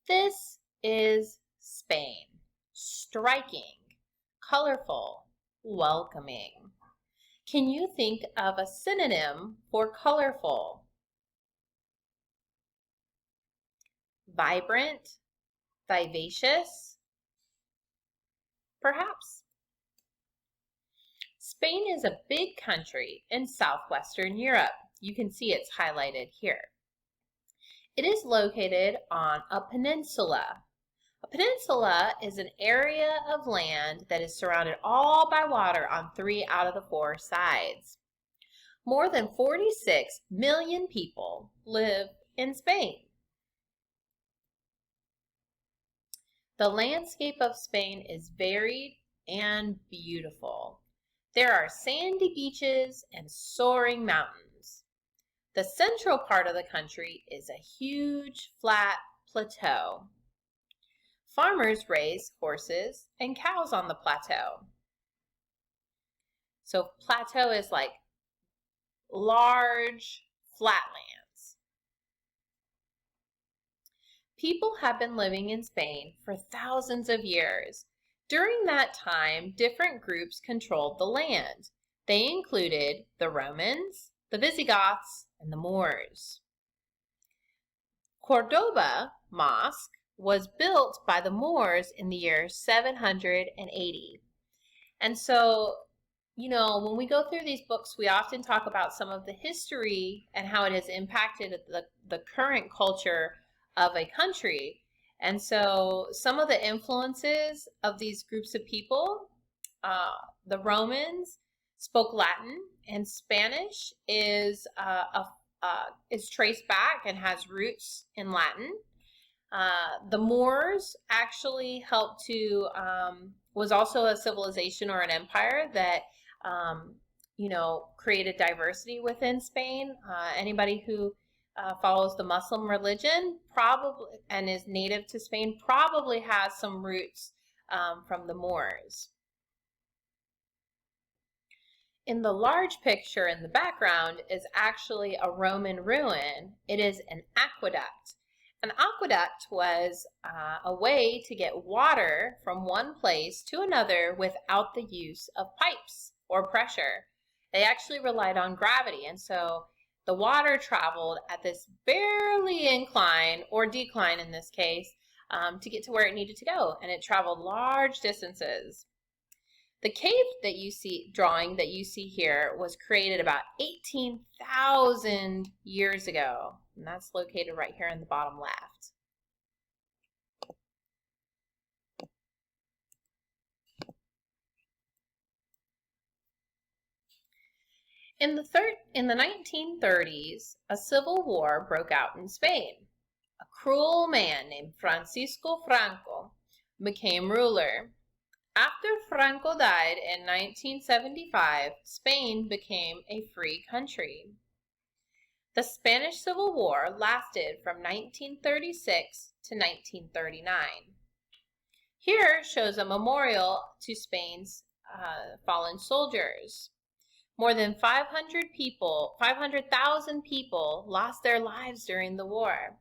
This is Spain. Striking, colorful, welcoming. Can you think of a synonym for colorful? Vibrant, vivacious? Perhaps. Spain is a big country in southwestern Europe. You can see it's highlighted here. It is located on a peninsula. A peninsula is an area of land that is surrounded all by water on 3 out of the 4 sides. More than 46 million people live in Spain. The landscape of Spain is varied and beautiful. There are sandy beaches and soaring mountains. The central part of the country is a huge flat plateau. Farmers raise horses and cows on the plateau. So plateau is like large flatlands. People have been living in Spain for thousands of years. During that time, different groups controlled the land. They included the Romans, the Visigoths, and the Moors. Cordoba Mosque was built by the Moors in the year 780. And so, when we go through these books, we often talk about some of the history and how it has impacted the current culture of a country. And so some of the influences of these groups of people, the Romans spoke Latin, and Spanish is traced back and has roots in Latin. The Moors actually helped to, was also a civilization or an empire that, created diversity within Spain. Anybody who follows the Muslim religion probably and is native to Spain probably has some roots from the Moors. In the large picture in the background is actually a Roman ruin. It is an aqueduct. An aqueduct was a way to get water from one place to another without the use of pipes or pressure. They actually relied on gravity, and so the water traveled at this barely incline, or decline in this case, to get to where it needed to go, and it traveled large distances. The cave that you see, drawing that you see here, was created about 18,000 years ago, and that's located right here in the bottom left. In the 1930s, a civil war broke out in Spain. A cruel man named Francisco Franco became ruler. After Franco died in 1975, Spain became a free country. The Spanish Civil War lasted from 1936 to 1939. Here shows a memorial to Spain's fallen soldiers. More than 500,000 people lost their lives during the war.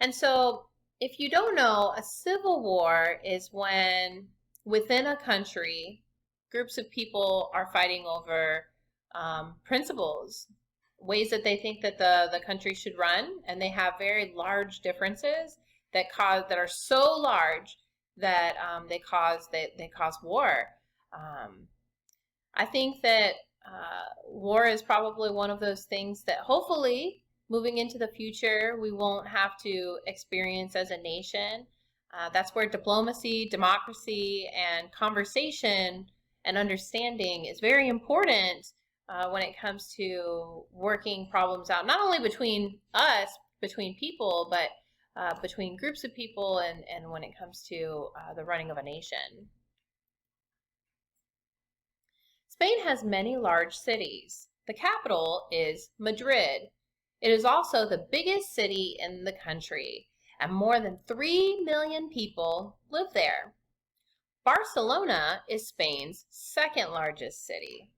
And so, if you don't know, a civil war is when within a country, groups of people are fighting over principles, ways that they think that the country should run, and they have very large differences that are so large that they cause war. I think that war is probably one of those things that hopefully moving into the future we won't have to experience as a nation. That's where diplomacy, democracy, and conversation and understanding is very important when it comes to working problems out, not only between us, between people, but between groups of people and when it comes to the running of a nation. Spain has many large cities. The capital is Madrid. It is also the biggest city in the country, and more than 3 million people live there. Barcelona is Spain's second largest city.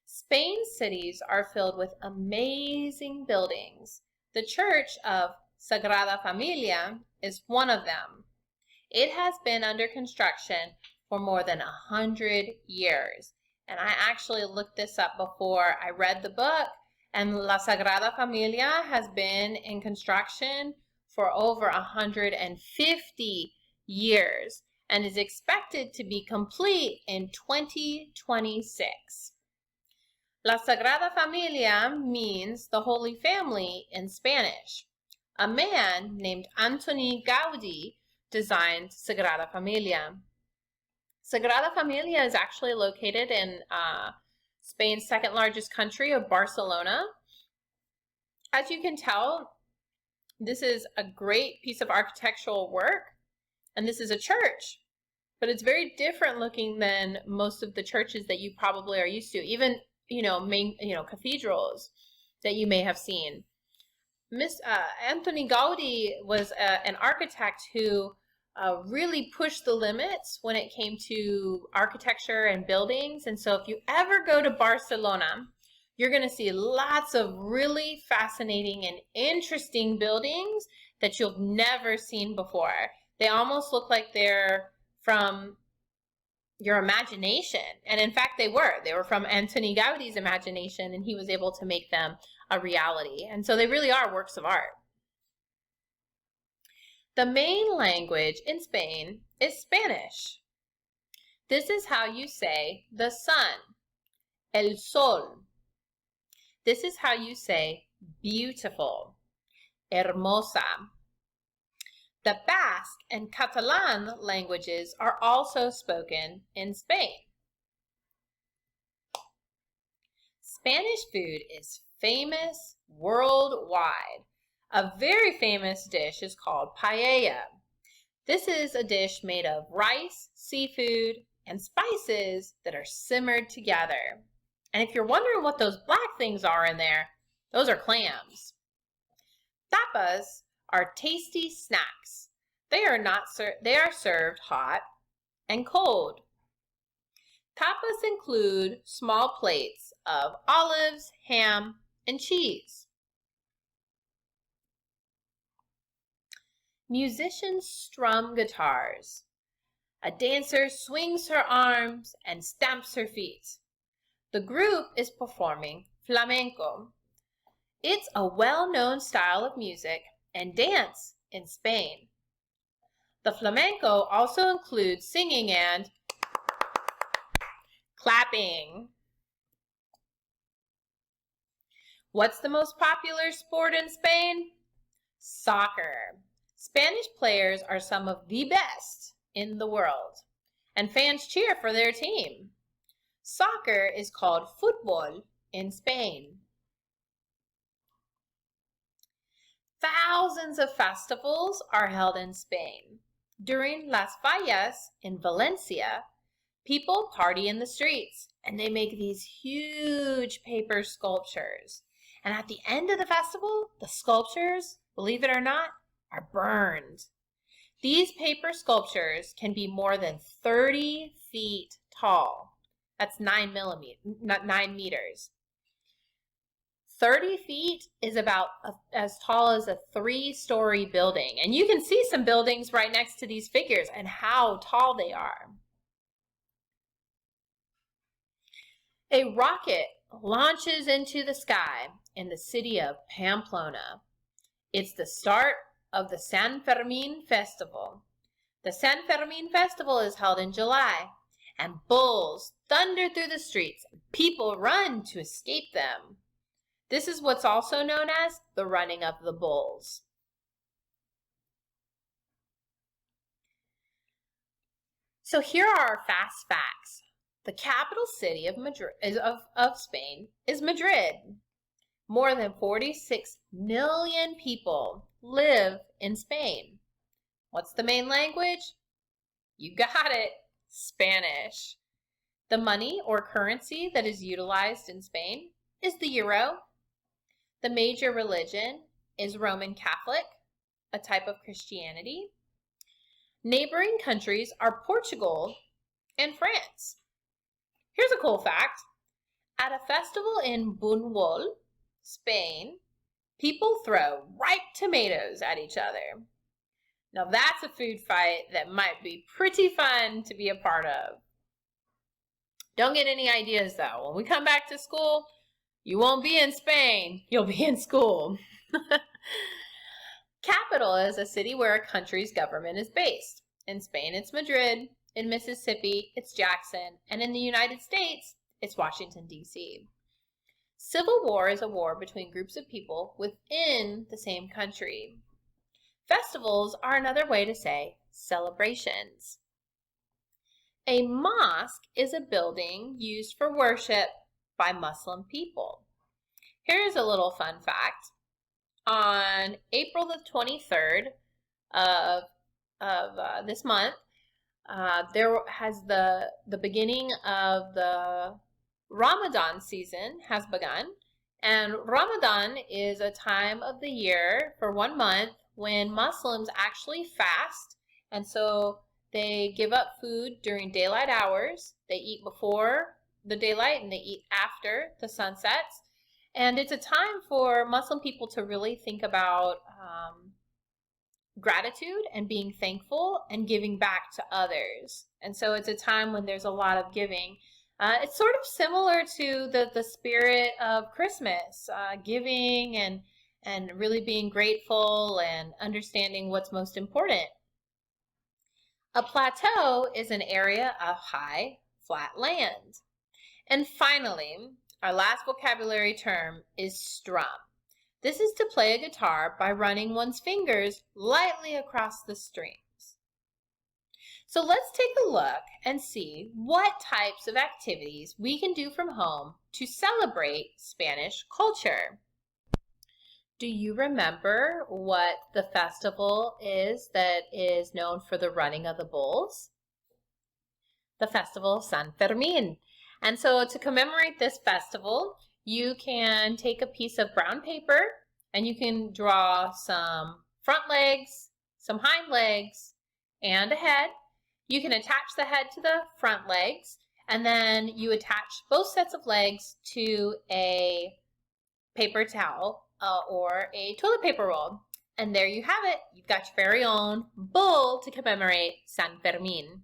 Spain's cities are filled with amazing buildings. The Church of Sagrada Familia is one of them. It has been under construction for more than 100 years. And I actually looked this up before I read the book, and La Sagrada Familia has been in construction for over 150 years and is expected to be complete in 2026. La Sagrada Familia means the Holy Family in Spanish. A man named Antoni Gaudí designed Sagrada Familia. Sagrada Familia is actually located in Spain's second largest country of Barcelona. As you can tell, this is a great piece of architectural work, and this is a church, but it's very different looking than most of the churches that you probably are used to, even cathedrals that you may have seen. Antoni Gaudí was an architect who really pushed the limits when it came to architecture and buildings. And so if you ever go to Barcelona, you're going to see lots of really fascinating and interesting buildings that you've never seen before. They almost look like they're from your imagination. And in fact, they were from Antoni Gaudí's imagination, and he was able to make them a reality. And so they really are works of art. The main language in Spain is Spanish. This is how you say the sun, el sol. This is how you say beautiful, hermosa. The Basque and Catalan languages are also spoken in Spain. Spanish food is famous worldwide. A very famous dish is called paella. This is a dish made of rice, seafood, and spices that are simmered together. And if you're wondering what those black things are in there, those are clams. Tapas are tasty snacks. They are served hot and cold. Tapas include small plates of olives, ham, and cheese. Musicians strum guitars. A dancer swings her arms and stamps her feet. The group is performing flamenco. It's a well-known style of music and dance in Spain. The flamenco also includes singing and clapping. What's the most popular sport in Spain? Soccer. Spanish players are some of the best in the world, and fans cheer for their team. Soccer is called fútbol in Spain. Thousands of festivals are held in Spain. During Las Fallas in Valencia, people party in the streets, and they make these huge paper sculptures. And at the end of the festival, the sculptures, believe it or not, are burned. These paper sculptures can be more than 30 feet tall. That's 9 meters. 30 feet is about as tall as a 3-story building. And you can see some buildings right next to these figures and how tall they are. A rocket launches into the sky in the city of Pamplona. It's the start of the San Fermin Festival. The San Fermin Festival is held in July, and bulls thunder through the streets, and people run to escape them. This is what's also known as the running of the bulls. So here are our fast facts. The capital city of Spain is Madrid. More than 46 million people live in Spain. What's the main language? You got it, Spanish. The money or currency that is utilized in Spain is the euro. The major religion is Roman Catholic, a type of Christianity. Neighboring countries are Portugal and France. Here's a cool fact. At a festival in Buñol, Spain, People throw ripe tomatoes at each other. Now that's a food fight that might be pretty fun to be a part of. Don't get any ideas though. When we come back to school, you won't be in Spain, you'll be in school. Capital is a city where a country's government is based. In Spain, it's Madrid. In Mississippi, it's Jackson. And in the United States, it's Washington, D.C. Civil war is a war between groups of people within the same country. Festivals are another way to say celebrations. A mosque is a building used for worship by Muslim people. Here's a little fun fact. On April the 23rd of this month, there has the beginning of the Ramadan season has begun, and Ramadan is a time of the year for 1 month when Muslims actually fast, and so they give up food during daylight hours. They eat before the daylight and they eat after the sun sets. And it's a time for Muslim people to really think about gratitude and being thankful and giving back to others. And so it's a time when there's a lot of giving. It's sort of similar to the spirit of Christmas, giving and really being grateful and understanding what's most important. A plateau is an area of high, flat land. And finally, our last vocabulary term is strum. This is to play a guitar by running one's fingers lightly across the strings. So let's take a look and see what types of activities we can do from home to celebrate Spanish culture. Do you remember what the festival is that is known for the running of the bulls? The festival of San Fermín. And so to commemorate this festival, you can take a piece of brown paper and you can draw some front legs, some hind legs, and a head. You can attach the head to the front legs, and then you attach both sets of legs to a paper towel or a toilet paper roll. And there you have it. You've got your very own bull to commemorate San Fermín.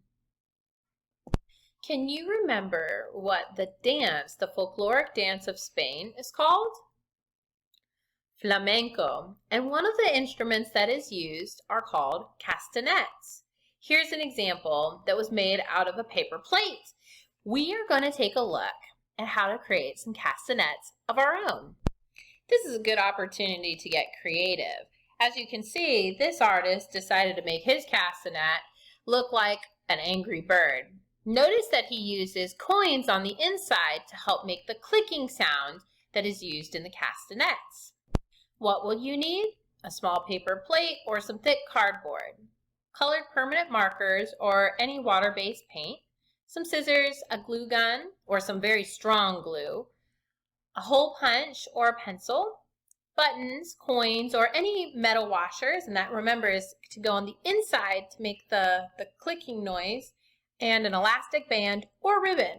Can you remember what the dance, the folkloric dance of Spain, is called? Flamenco. And one of the instruments that is used are called castanets. Here's an example that was made out of a paper plate. We are going to take a look at how to create some castanets of our own. This is a good opportunity to get creative. As you can see, this artist decided to make his castanet look like an angry bird. Notice that he uses coins on the inside to help make the clicking sound that is used in the castanets. What will you need? A small paper plate or some thick cardboard, colored permanent markers or any water-based paint, some scissors, a glue gun or some very strong glue, a hole punch or a pencil, buttons, coins, or any metal washers, and that, remember, is to go on the inside to make the clicking noise, and an elastic band or ribbon.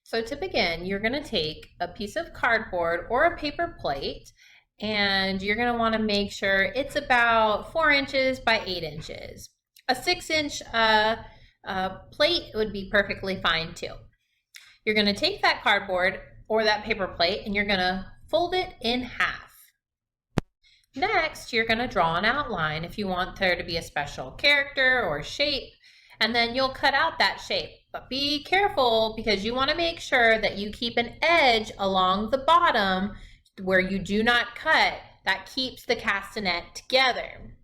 So to begin, you're going to take a piece of cardboard or a paper plate, and you're going to want to make sure it's about 4 inches by 8 inches. A 6-inch plate would be perfectly fine too. You're going to take that cardboard or that paper plate and you're going to fold it in half. Next, you're going to draw an outline if you want there to be a special character or shape, and then you'll cut out that shape. But be careful because you want to make sure that you keep an edge along the bottom where you do not cut. That keeps the castanet together.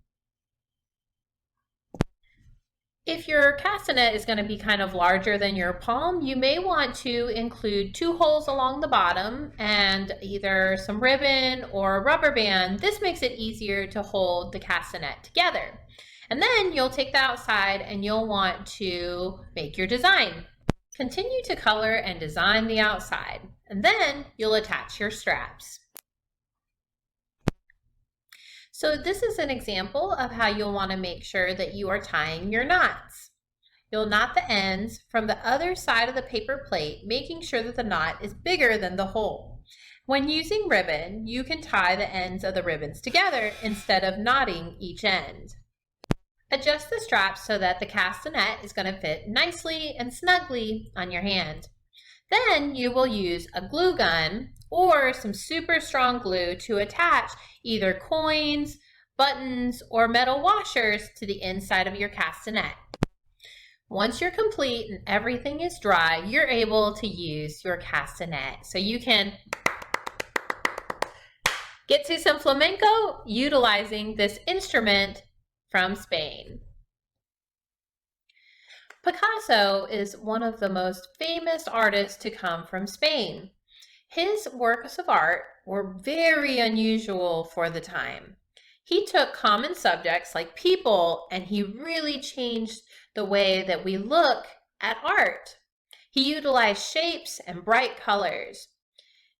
If your castanet is going to be kind of larger than your palm, you may want to include 2 holes along the bottom and either some ribbon or a rubber band. This makes it easier to hold the castanet together. And then you'll take that outside and you'll want to make your design. Continue to color and design the outside, and then you'll attach your straps. So this is an example of how you'll want to make sure that you are tying your knots. You'll knot the ends from the other side of the paper plate, making sure that the knot is bigger than the hole. When using ribbon, you can tie the ends of the ribbons together instead of knotting each end. Adjust the straps so that the castanet is going to fit nicely and snugly on your hand. Then you will use a glue gun or some super strong glue to attach either coins, buttons, or metal washers to the inside of your castanet. Once you're complete and everything is dry, you're able to use your castanet. So you can get to some flamenco utilizing this instrument from Spain. Picasso is one of the most famous artists to come from Spain. His works of art were very unusual for the time. He took common subjects like people and he really changed the way that we look at art. He utilized shapes and bright colors.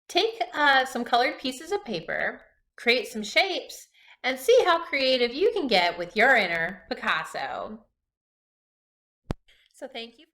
Take some colored pieces of paper, create some shapes, and see how creative you can get with your inner Picasso. So thank you.